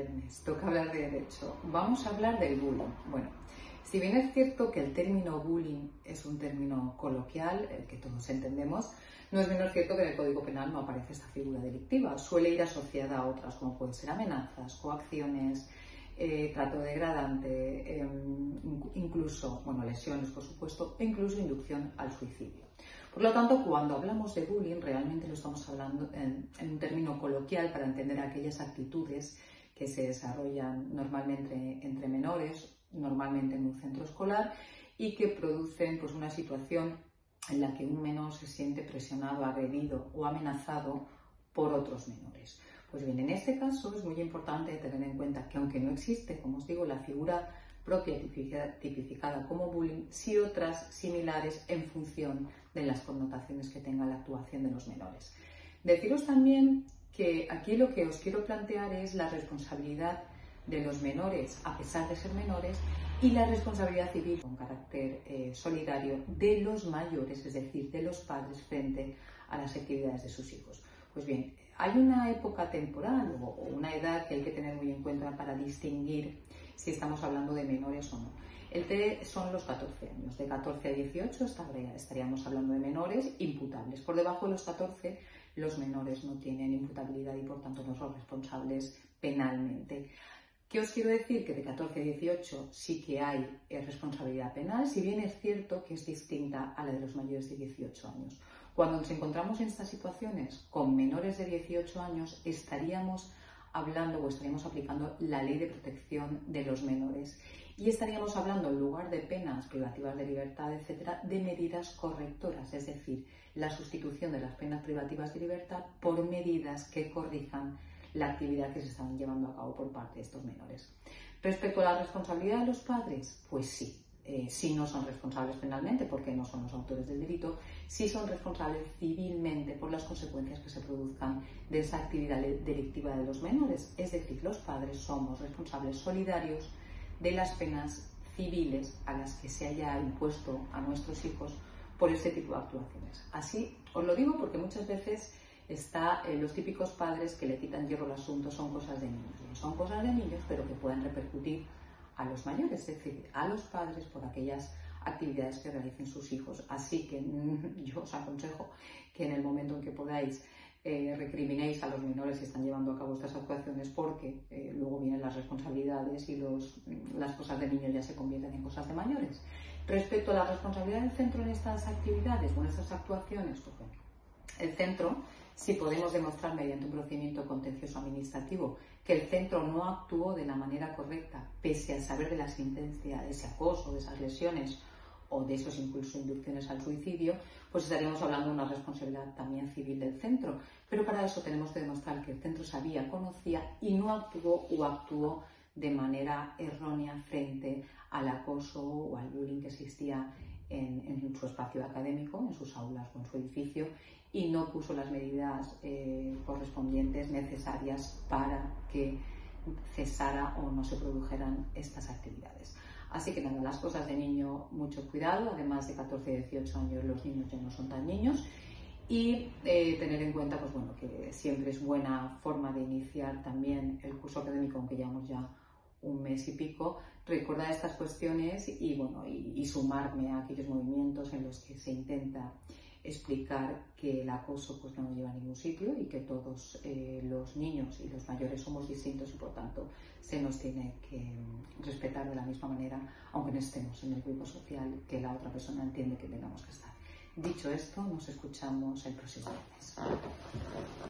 viernes, toca hablar de derecho. Vamos a hablar del bullying. Bueno, si bien es cierto que el término bullying es un término coloquial, el que todos entendemos, no es menos cierto que en el Código Penal no aparece esta figura delictiva. Suele ir asociada a otras, como pueden ser amenazas, coacciones, trato degradante, incluso, lesiones, por supuesto, e incluso inducción al suicidio. Por lo tanto, cuando hablamos de bullying, realmente lo estamos hablando en un término coloquial para entender aquellas actitudes que se desarrollan normalmente entre menores, normalmente en un centro escolar, y que producen una situación en la que un menor se siente presionado, agredido o amenazado por otros menores. Pues bien, en este caso es muy importante tener en cuenta que aunque no existe, como os digo, la figura propia tipificada como bullying, sí otras similares en función de las connotaciones que tenga la actuación de los menores. Deciros también que aquí lo que os quiero plantear es la responsabilidad de los menores, a pesar de ser menores, y la responsabilidad civil con carácter solidario de los mayores, es decir, de los padres frente a las actividades de sus hijos. Pues bien, hay una época temporal o una edad que hay que tener muy en cuenta para distinguir si estamos hablando de menores o no. El T son los 14 años. De 14 a 18 estaríamos hablando de menores imputables. Por debajo de los 14, los menores no tienen imputabilidad y por tanto no son responsables penalmente. ¿Qué os quiero decir? Que de 14 a 18 sí que hay responsabilidad penal, si bien es cierto que es distinta a la de los mayores de 18 años. Cuando nos encontramos en estas situaciones con menores de 18 años, estaríamos hablando o estaríamos aplicando la Ley de Protección de los Menores y estaríamos hablando, en lugar de penas privativas de libertad, etcétera, de medidas correctoras, es decir, la sustitución de las penas privativas de libertad por medidas que corrijan la actividad que se estaban llevando a cabo por parte de estos menores. Respecto a la responsabilidad de los padres, pues sí. Sí no son responsables penalmente porque no son los autores del delito, sí son responsables civilmente por las consecuencias que se produzcan de esa actividad delictiva de los menores. Es decir, los padres somos responsables solidarios de las penas civiles a las que se haya impuesto a nuestros hijos por este tipo de actuaciones. Así os lo digo porque muchas veces los típicos padres que le quitan hierro al asunto son cosas de niños. Son cosas de niños, pero que pueden repercutir a los mayores, es decir, a los padres por aquellas actividades que realicen sus hijos. Así que yo os aconsejo que en el momento en que podáis recriminéis a los menores que están llevando a cabo estas actuaciones porque luego vienen las responsabilidades y las cosas de niños ya se convierten en cosas de mayores. Respecto a la responsabilidad del centro en estas actividades o en estas actuaciones, pues bueno, el centro, si podemos demostrar mediante un procedimiento contencioso administrativo que el centro no actuó de la manera correcta, pese a saber de la existencia de ese acoso, de esas lesiones o de esos incluso inducciones al suicidio, pues estaríamos hablando de una responsabilidad también civil del centro. Pero para eso tenemos que demostrar que el centro sabía, conocía y no actuó o actuó de manera errónea frente al acoso o al bullying que existía en su espacio académico, en sus aulas o en su edificio, y no puso las medidas correspondientes necesarias para que cesara o no se produjeran estas actividades. Así que nada, las cosas de niño, mucho cuidado, además de 14 y 18 años los niños ya no son tan niños, y tener en cuenta que siempre es buena forma de iniciar también el curso académico, aunque llevamos ya un mes y pico, recordar estas cuestiones y sumarme a aquellos movimientos en los que se intenta explicar que el acoso no nos lleva a ningún sitio y que todos los niños y los mayores somos distintos y por tanto se nos tiene que respetar de la misma manera, aunque no estemos en el grupo social que la otra persona entiende que tengamos que estar. Dicho esto, nos escuchamos el próximo viernes.